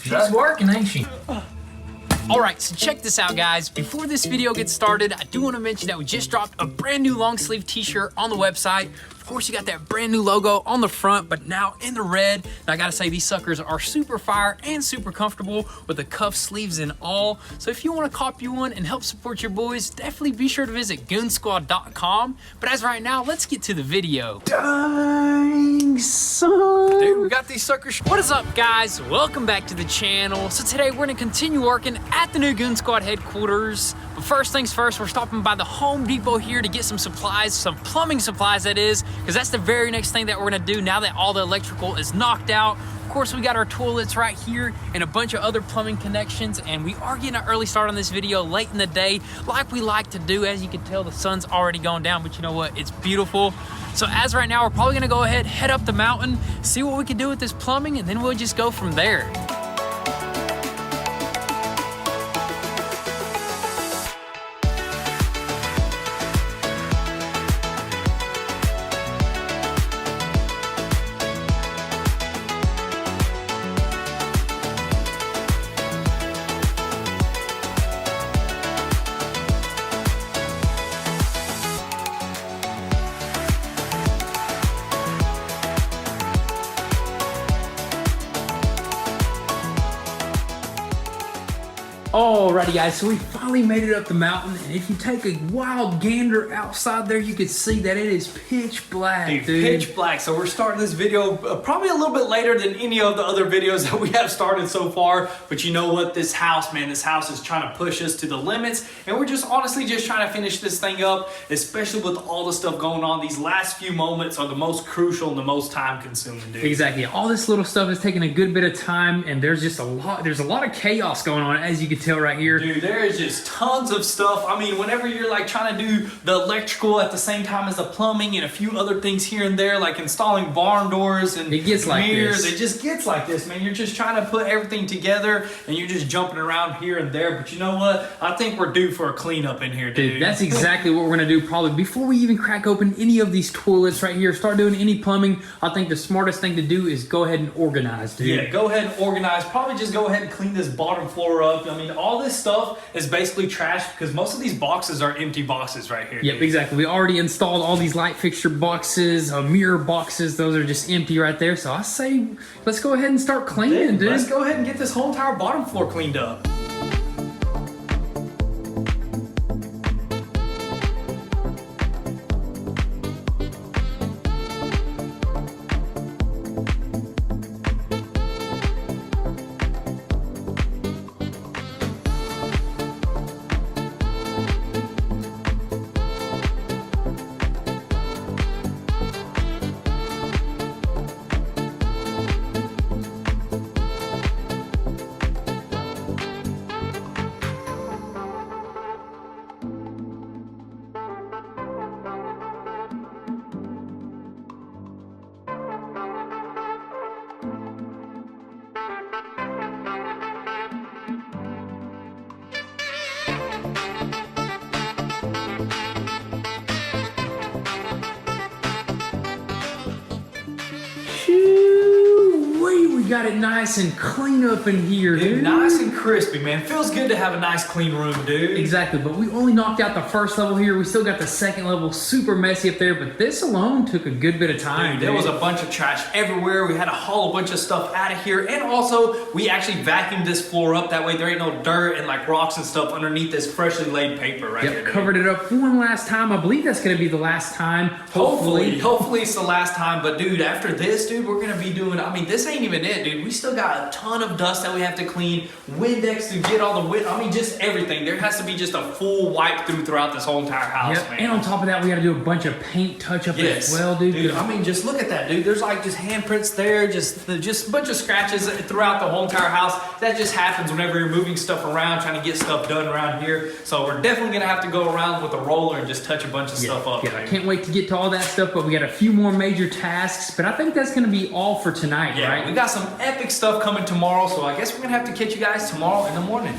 She's working, ain't she? Alright, so check this out, guys. Before this video gets started, I do want to mention that we just dropped a brand new long sleeve t-shirt on the website. Of course, you got that brand new logo on the front, but now in the red. And I gotta say, these suckers are super fire and super comfortable with the cuff sleeves and all. So if you want to copy one and help support your boys, definitely be sure to visit Goonzquad.com. But as right now, let's get to the video. Dang, son. Dude, we got these suckers. What is up, guys? Welcome back to the channel. So today we're gonna continue working at the new Goonzquad headquarters. But first things first, we're stopping by the Home Depot here to get some supplies, some plumbing supplies that is, because that's the very next thing that we're gonna do now that all the electrical is knocked out. Of course, we got our toilets right here and a bunch of other plumbing connections, and we are getting an early start on this video late in the day like we like to do. As you can tell, the sun's already going down, but you know what? It's beautiful. So as right now, we're probably gonna go ahead, head up the mountain, see what we can do with this plumbing, and then we'll just go from there. Alrighty, guys, so we finally made it up the mountain, and if you take a wild gander outside there, you can see that it is pitch black, dude. Pitch black. So we're starting this video probably a little bit later than any of the other videos that we have started so far, but you know what? This house, man, this house is trying to push us to the limits, and we're just honestly just trying to finish this thing up, especially with all the stuff going on. These last few moments are the most crucial and the most time consuming, dude. Exactly. All this little stuff is taking a good bit of time, and there's just a lot of chaos going on, as you can tell right here. Dude, there is just tons of stuff. I mean, whenever you're like trying to do the electrical at the same time as the plumbing and a few other things here and there, like installing barn doors and it gets like mirrors, this. It just gets like this, man. You're just trying to put everything together and you're just jumping around here and there. But you know what? I think we're due for a cleanup in here, dude. That's exactly what we're gonna do probably. Before we even crack open any of these toilets right here, start doing any plumbing, I think the smartest thing to do is go ahead and organize, dude. Yeah, go ahead and organize. Probably just go ahead and clean this bottom floor up. I mean, all this stuff is basically trash because most of these boxes are empty boxes right here. Yep, dude. exactly. We already installed all these light fixture boxes, mirror boxes. Those are just empty right there. So I say, let's go ahead and start cleaning, dude. Let's go ahead and get this whole entire bottom floor cleaned up. We got it nice and clean up in here, dude. Nice and crispy, man. Feels good to have a nice clean room, dude. Exactly, but we only knocked out the first level here. We still got the second level super messy up there, but this alone took a good bit of time, dude. There was a bunch of trash everywhere. We had to haul a bunch of stuff out of here, and also we actually vacuumed this floor up. That way there ain't no dirt and like rocks and stuff underneath this freshly laid paper right here. Covered it up one last time. I believe that's gonna be the last time. Hopefully it's the last time. But dude, after this, dude, we're gonna be doing, I mean, this ain't even it, dude. We still got a ton of dust that we have to clean, Windex to get all the wind. I mean, just everything. There has to be just a full wipe throughout this whole entire house, man. And on top of that, we got to do a bunch of paint touch up as well, dude. I mean, just look at that, dude. There's like just handprints there, just a bunch of scratches throughout the whole entire house. That just happens whenever you're moving stuff around, trying to get stuff done around here. So we're definitely gonna have to go around with a roller and just touch a bunch of stuff up. Yeah, I can't wait to get to all that stuff, but we got a few more major tasks. But I think that's gonna be all for tonight, right? We got some epic stuff coming tomorrow, so I guess we're gonna have to catch you guys tomorrow in the morning.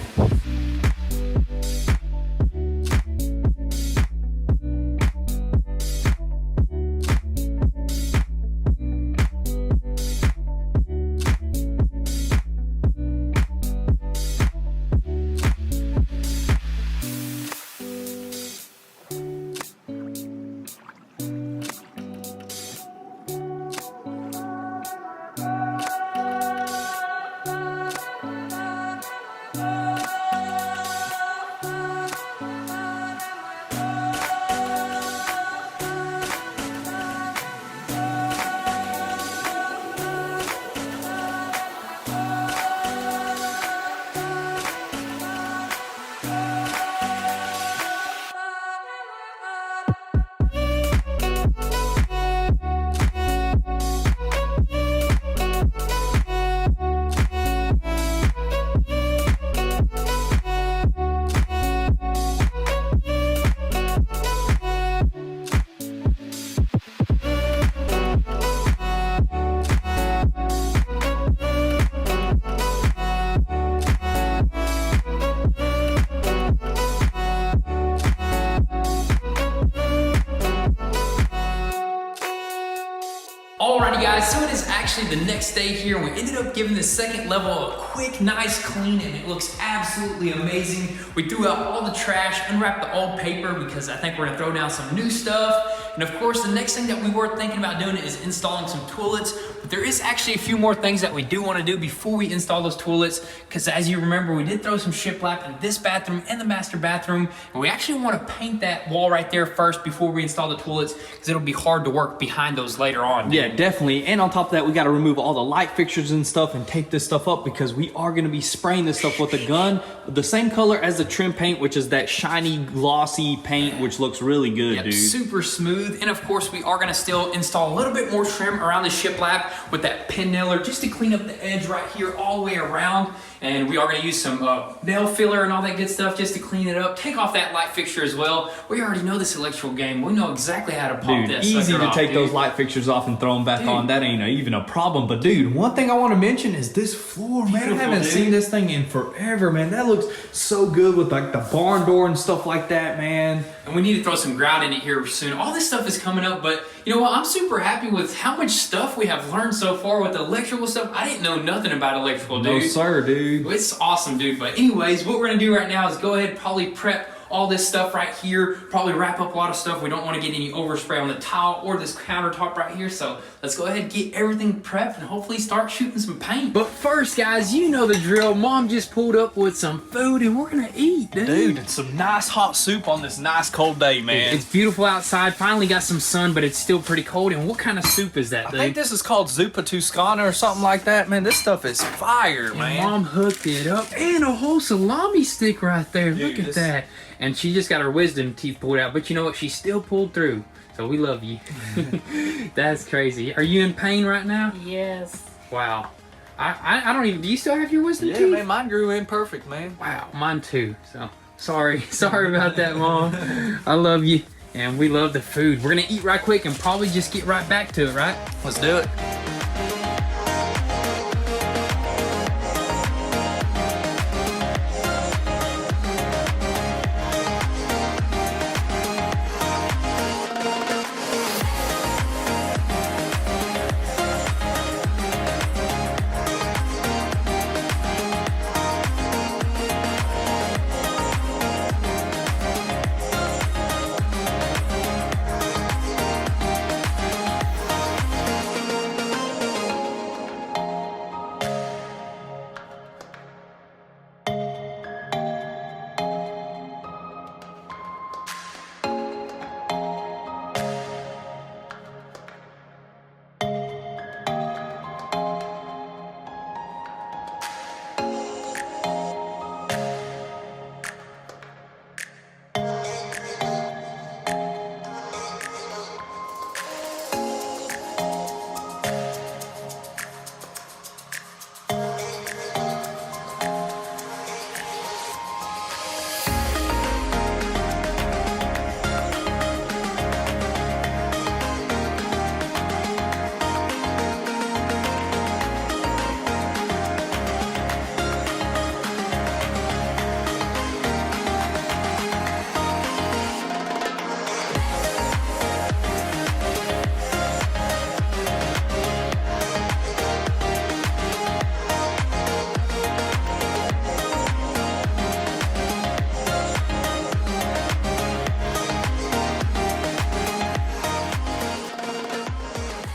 actually the next day here, and we ended up giving the second level a quick, nice clean, and it looks absolutely amazing. We threw out all the trash, unwrapped the old paper because I think we're gonna throw down some new stuff. And of course, the next thing that we were thinking about doing is installing some toilets. But there is actually a few more things that we do want to do before we install those toilets. Because as you remember, we did throw some shiplap in this bathroom and the master bathroom. And we actually want to paint that wall right there first before we install the toilets, because it'll be hard to work behind those later on. Yeah, definitely. And on top of that, we got to remove all the light fixtures and stuff and tape this stuff up, because we are going to be spraying this stuff with a gun, the same color as the trim paint, which is that shiny, glossy paint, which looks really good, dude. Super smooth. And of course, we are going to still install a little bit more trim around the shiplap with that pin nailer, just to clean up the edge right here all the way around. And we are going to use some nail filler and all that good stuff just to clean it up. Take off that light fixture as well. We already know this electrical game. We know exactly how to pop that sucker easy to off, take those light fixtures off and throw them back on. That ain't even a problem. But dude, one thing I want to mention is this floor, man. Beautiful, I haven't seen this thing in forever, man. That looks so good with like the barn door and stuff like that, man. And we need to throw some grout in it here soon. All this stuff is coming up, but you know what? I'm super happy with how much stuff we have learned so far with the electrical stuff. I didn't know nothing about electrical, dude. No sir, dude. It's awesome, dude. But anyways, what we're gonna do right now is go ahead and probably prep all this stuff right here, probably wrap up a lot of stuff. We don't want to get any overspray on the tile or this countertop right here. So let's go ahead and get everything prepped and hopefully start shooting some paint. But first, guys, you know the drill. Mom just pulled up with some food and we're gonna eat, dude. Dude, it's some nice hot soup on this nice cold day, man. It's beautiful outside. Finally got some sun, but it's still pretty cold. And what kind of soup is that, dude? I think this is called Zuppa Toscana or something like that, man. This stuff is fire, man. Mom hooked it up, and a whole salami stick right there. Dude, look at that. And she just got her wisdom teeth pulled out, but you know what? She still pulled through. So we love you. That's crazy. Are you in pain right now? Yes. Wow. I don't even. Do you still have your wisdom teeth? Yeah, man. Mine grew in perfect, man. Wow. Mine too. So sorry about that, Mom. I love you, and we love the food. We're gonna eat right quick and probably just get right back to it, right? Let's do it.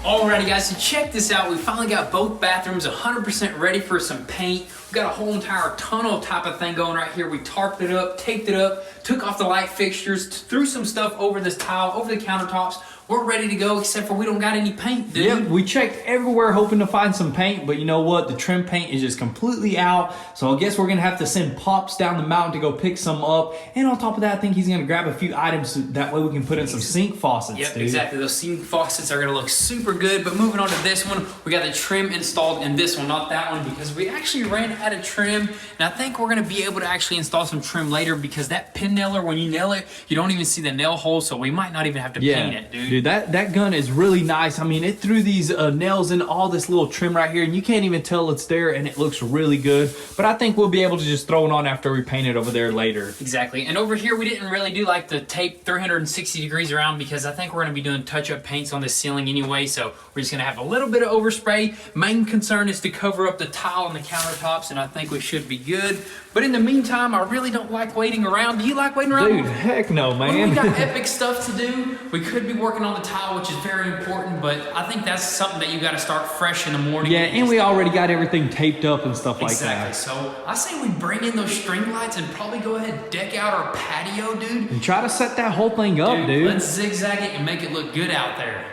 Alrighty guys, so check this out. We finally got both bathrooms 100% ready for some paint. We've got a whole entire tunnel type of thing going right here. We tarped it up, taped it up, took off the light fixtures, threw some stuff over this tile, over the countertops. We're ready to go, except for we don't got any paint, dude. Yep, we checked everywhere hoping to find some paint, but you know what? The trim paint is just completely out. So I guess we're gonna have to send Pops down the mountain to go pick some up. And on top of that, I think he's gonna grab a few items so that way we can put in some sink faucets, Yep, dude. exactly. Those sink faucets are gonna look super good. But moving on to this one, we got the trim installed in this one, not that one, because we actually ran out of trim. And I think we're gonna be able to actually install some trim later, because that pin nailer, when you nail it, you don't even see the nail hole, so we might not even have to paint it, dude. dude. That gun is really nice. I mean, it threw these nails in all this little trim right here, and you can't even tell it's there, and it looks really good. But I think we'll be able to just throw it on after we paint it over there later. Exactly. And over here, we didn't really do like the tape 360 degrees around because I think we're going to be doing touch-up paints on the ceiling anyway, so we're just going to have a little bit of overspray. Main concern is to cover up the tile on the countertops, and I think we should be good. But in the meantime, I really don't like waiting around. Do you like waiting around? Dude, heck no, man. We got epic stuff to do. We could be working on the tile, which is very important, but I think that's something that you got to start fresh in the morning. Yeah, and we already got everything taped up and stuff like Exactly. that. So I say we bring in those string lights and probably go ahead and deck out our patio, dude. And try to set that whole thing up, dude. Let's zigzag it and make it look good out there.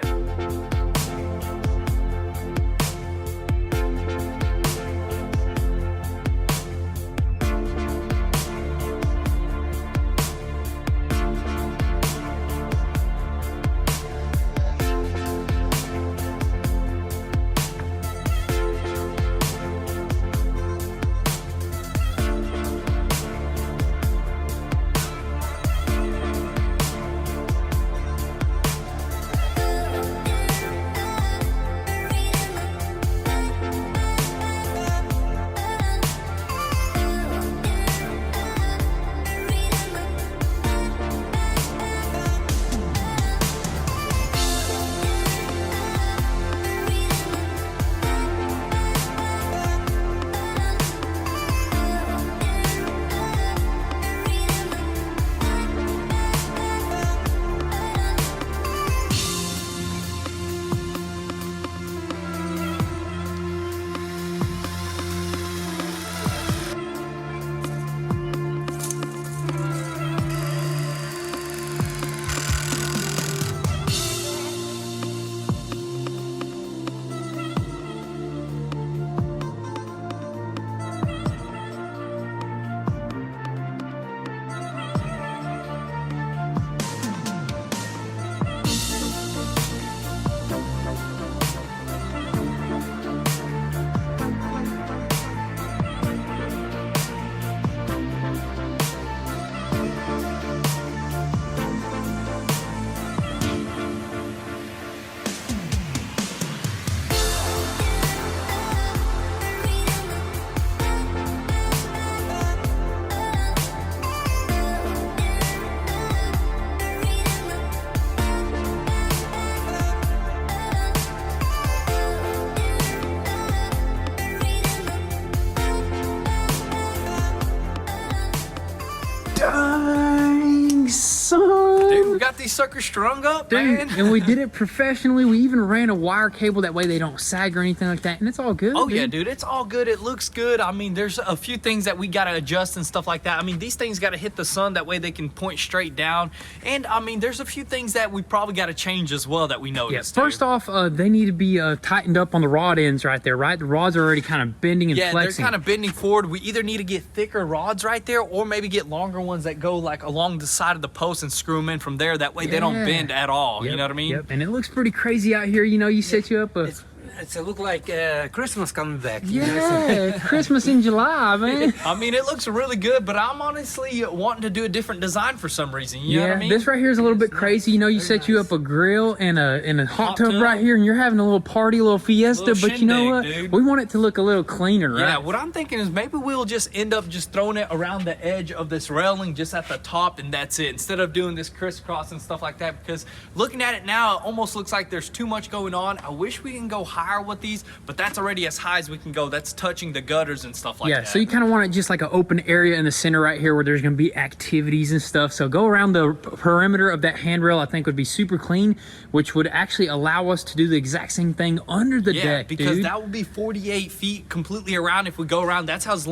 Dang, son. Dude, we got these suckers strung up, Dude, man. and we did it professionally. We even ran a wire cable that way they don't sag or anything like that, and it's all good. Oh yeah, dude, it's all good. It looks good. I mean, there's a few things that we got to adjust and stuff like that. I mean, these things got to hit the sun, that way they can point straight down. And I mean, there's a few things that we probably got to change as well that we Yeah, noticed. first off, they need to be tightened up on the rod ends right there, right? The rods are already kind of bending and Yeah, flexing. they're kind of bending forward. We either need to get thicker rods right there, or maybe get longer ones that go like along the side of the post and screw them in from there. That way they don't Yeah. bend at all. Yep, You know what I mean? Yep, and it looks pretty crazy out here. You know, you set you up a... It's a look like Christmas coming back. Yeah, Christmas in July, man. I mean, it looks really good, but I'm honestly wanting to do a different design for some reason. You know what I mean? This right here is a little bit crazy. You know, you set you up a grill and a hot tub right here, and you're having a little party, a little fiesta. Little But you know what? shindig, dude. We want it to look a little cleaner, right? Yeah, what I'm thinking is maybe we'll just end up just throwing it around the edge of this railing just at the top, and that's it, instead of doing this crisscross and stuff like that, because looking at it now, it almost looks like there's too much going on. I wish we can go higher with these, but that's already as high as we can go. That's touching the gutters and stuff like that. Yeah, so you kind of want it just like an open area in the center right here where there's going to be activities and stuff. So go around the perimeter of that handrail, I think would be super clean, which would actually allow us to do the exact same thing under the deck, because dude. that would be 48 feet completely around if we go around. That's how as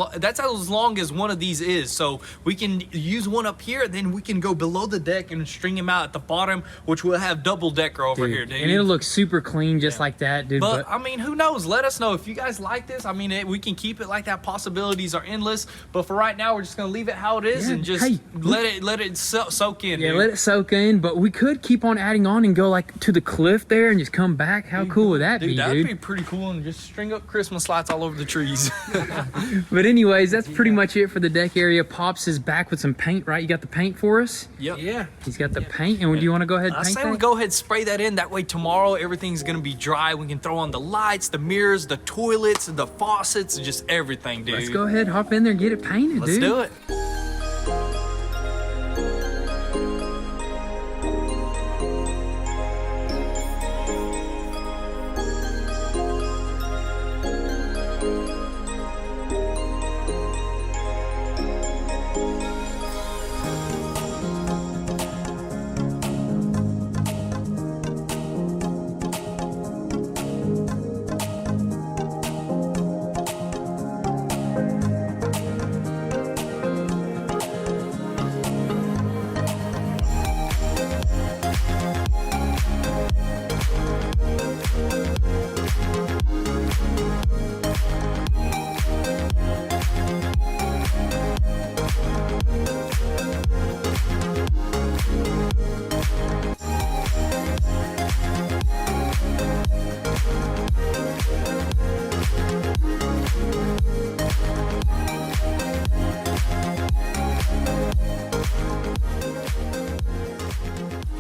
long as one of these is. So we can use one up here, then we can go below the deck and string him out at the bottom, which will have double decker over here, dude. And it'll look super clean just like that, dude. But what? I mean, who knows? Let us know if you guys like this. I mean, we can keep it like that. Possibilities are endless. But for right now, we're just gonna leave it how it is and just let it soak in. Yeah, dude. let it soak in. But we could keep on adding on and go like to the cliff there and just come back. How cool would that be, dude? That'd be pretty cool, and just string up Christmas lights all over the trees. But anyways, that's pretty much it for the deck area. Pops is back with some paint, right? You got the paint for us? Yep. Yeah. He's got the paint. And do you want to go ahead and I paint say that? we go ahead and spray that in. That way tomorrow everything's gonna be dry. We can throw on the lights, the mirrors, the toilets, the faucets, just everything, dude. Let's go ahead, hop in there and get it painted, Let's dude. do it.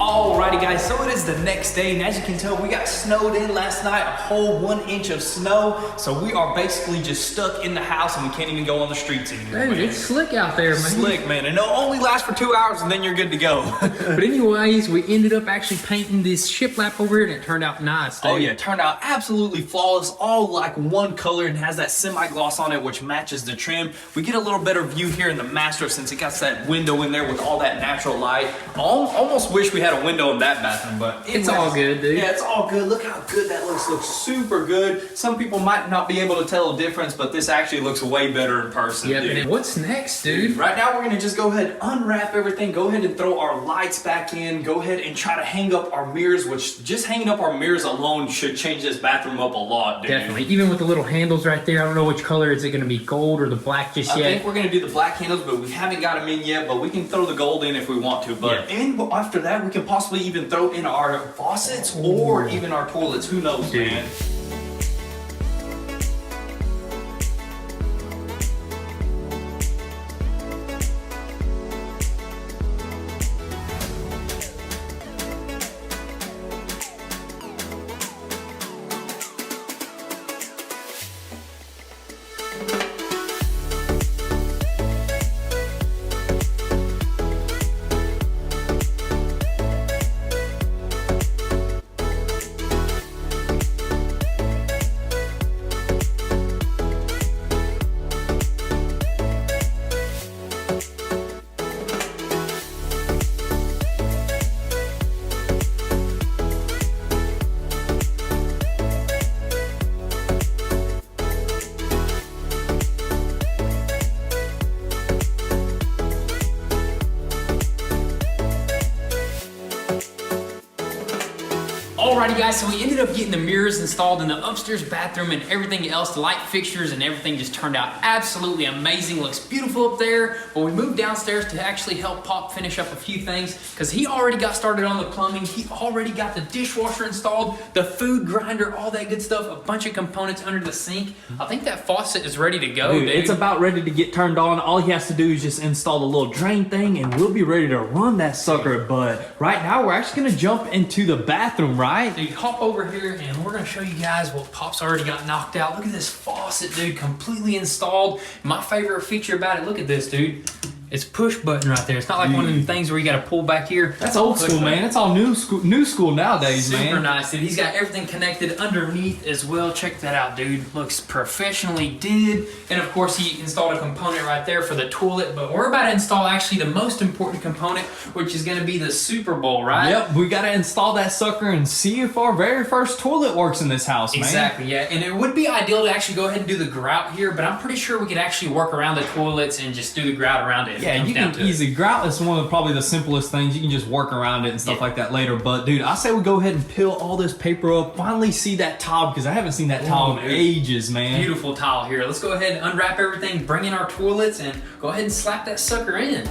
Alrighty guys, so it is the next day, and as you can tell, we got snowed in last night, a whole 1 inch of snow. So we are basically just stuck in the house and we can't even go on the streets anymore. Dude, it's slick out there, man. Slick, man, and it'll only last for 2 hours and then you're good to go. But anyways, we ended up actually painting this shiplap over here and it turned out nice, dude. Oh yeah, it turned out absolutely flawless, all like one color, and has that semi-gloss on it which matches the trim. We get a little better view here in the master since it got that window in there with all that natural light. Almost wish we had a window in that bathroom, but It's all good, dude. Yeah, it's all good. Look how good that looks. Looks super good. Some people might not be able to tell the difference, but this actually looks way better in person. Yeah, dude. and what's next, dude? Right now we're gonna just go ahead and unwrap everything, go ahead and throw our lights back in, go ahead and try to hang up our mirrors, which just hanging up our mirrors alone should change this bathroom up a lot, dude. Definitely. Even with the little handles right there, I don't know which color. Is it going to be gold or the black just I yet? think we're gonna do the black handles, but we haven't got them in yet, but we can throw the gold in if we want to. But after that, we can possibly even throw in our faucets or even our toilets. Who knows, man? Alrighty guys, so we ended up getting the mirrors installed in the upstairs bathroom and everything else. The light fixtures and everything just turned out absolutely amazing. Looks beautiful up there. But we moved downstairs to actually help Pop finish up a few things because he already got started on the plumbing. He already got the dishwasher installed, the food grinder, all that good stuff, a bunch of components under the sink. I think that faucet is ready to go, dude. It's about ready to get turned on. All he has to do is just install the little drain thing and we'll be ready to run that sucker. But right now we're actually gonna jump into the bathroom, right? Dude, hop over here and we're gonna show you guys what Pop's already got knocked out. Look at this faucet, dude, completely installed. My favorite feature about it, look at this, dude. It's push button right there. It's not like one of them things where you gotta pull back here. That's old school, man. It's all new school nowadays, man. Super nice, dude. He's got everything connected underneath as well. Check that out, dude. Looks professionally did. And of course, he installed a component right there for the toilet, but we're about to install actually the most important component, which is gonna be the Super Bowl, right? Yep, we gotta install that sucker and see if our very first toilet works in this house, man. Exactly, yeah. And it would be ideal to actually go ahead and do the grout here, but I'm pretty sure we could actually work around the toilets and just do the grout around it. Yeah, comes you down can to it. easily, grout is one of probably the simplest things. You can just work around it and stuff like that later. But dude, I say we go ahead and peel all this paper up, finally see that tile, because I haven't seen that tile in ages, man. Beautiful tile here. Let's go ahead and unwrap everything, bring in our toilets, and go ahead and slap that sucker in.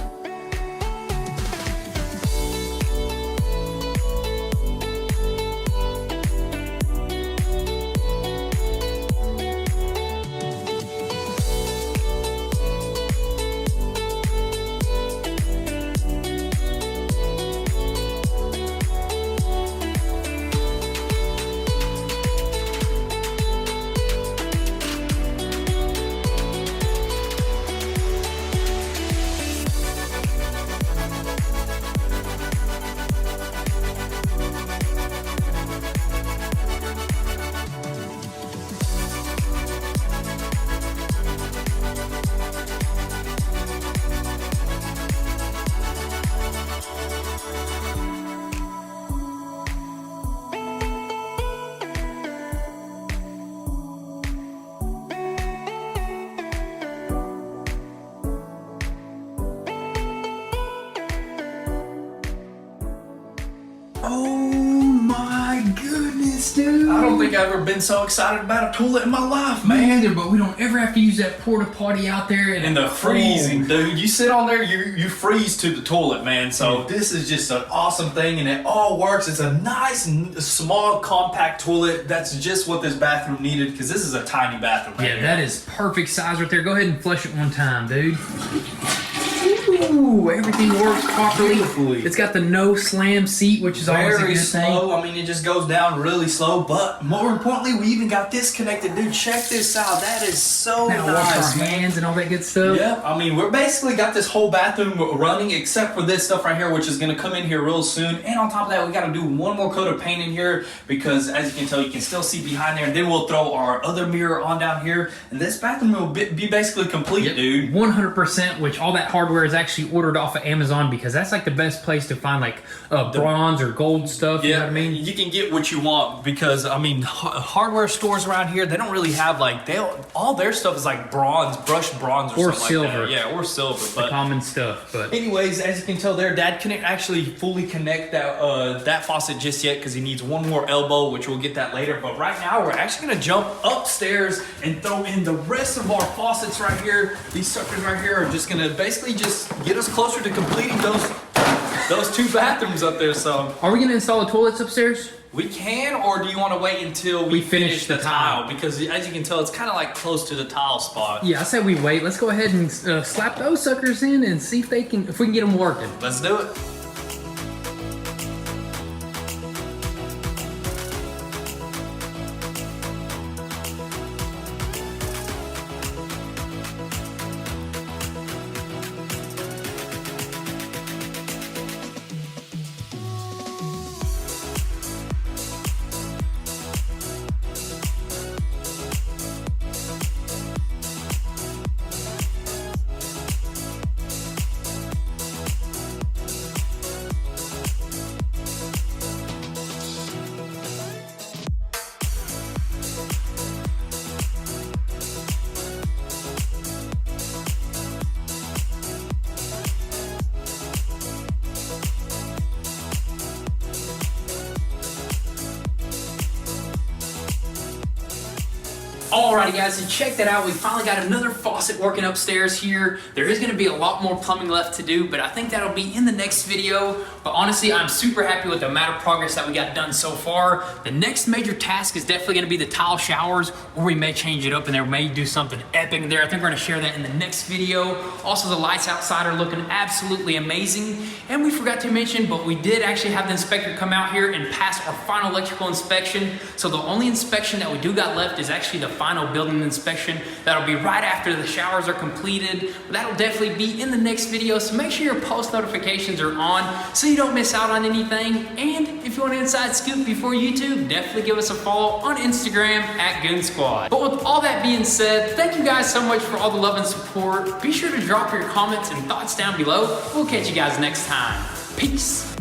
Oh my goodness, dude. I don't think I've ever been so excited about a toilet in my life, Me man. either, but we don't ever have to use that porta potty out there In the freezing, dude. You sit on there, you freeze to the toilet, man. So this is just an awesome thing, and it all works. It's a nice, small, compact toilet. That's just what this bathroom needed, because this is a tiny bathroom. Yeah, that is perfect size right there. Go ahead and flush it one time, dude. Ooh, everything works properly. Beautifully. It's got the no slam seat, which is always a Very good slow. thing. I mean, it just goes down really slow. But more importantly, we even got this connected, dude. Check this out. That is so Now wash nice, our man. hands and all that good stuff. Yeah, I mean, we're basically got this whole bathroom running except for this stuff right here, which is going to come in here real soon. And on top of that, we got to do one more coat of paint in here because, as you can tell, you can still see behind there. And then we'll throw our other mirror on down here. And this bathroom will be basically complete, dude. 100%, which all that hardware is actually ordered off of Amazon, because that's like the best place to find like bronze or gold stuff. You know what I mean? You can get what you want because, I mean, hardware stores around here, they don't really have like, all their stuff is like bronze, brushed bronze or something silver. like that. Yeah, or silver. But Common stuff. But anyways, as you can tell there, Dad couldn't actually fully connect that faucet just yet because he needs one more elbow, which we'll get that later. But right now, we're actually gonna jump upstairs and throw in the rest of our faucets right here. These suckers right here are just gonna basically just get us closer to completing those two bathrooms up there. So are we gonna install the toilets upstairs? we can, or do you want to wait until we finish the tile? Because as you can tell, it's kind of like close to the tile spot. Yeah, I say we wait. Let's go ahead and slap those suckers in and see if we can get them working. Let's do it. Alrighty guys, so check that out. We finally got another faucet working upstairs here. There is gonna be a lot more plumbing left to do, but I think that'll be in the next video. But honestly, I'm super happy with the amount of progress that we got done so far. The next major task is definitely gonna be the tile showers, or we may change it up and there may do something epic there. I think we're gonna share that in the next video. Also, the lights outside are looking absolutely amazing. And we forgot to mention, but we did actually have the inspector come out here and pass our final electrical inspection. So the only inspection that we do got left is actually the final building inspection. That'll be right after the showers are completed. That'll definitely be in the next video, so make sure your post notifications are on so you don't miss out on anything. And if you want an inside scoop before YouTube, definitely give us a follow on Instagram at Goonzquad. But with all that being said, thank you guys so much for all the love and support. Be sure to drop your comments and thoughts down below. We'll catch you guys next time. Peace.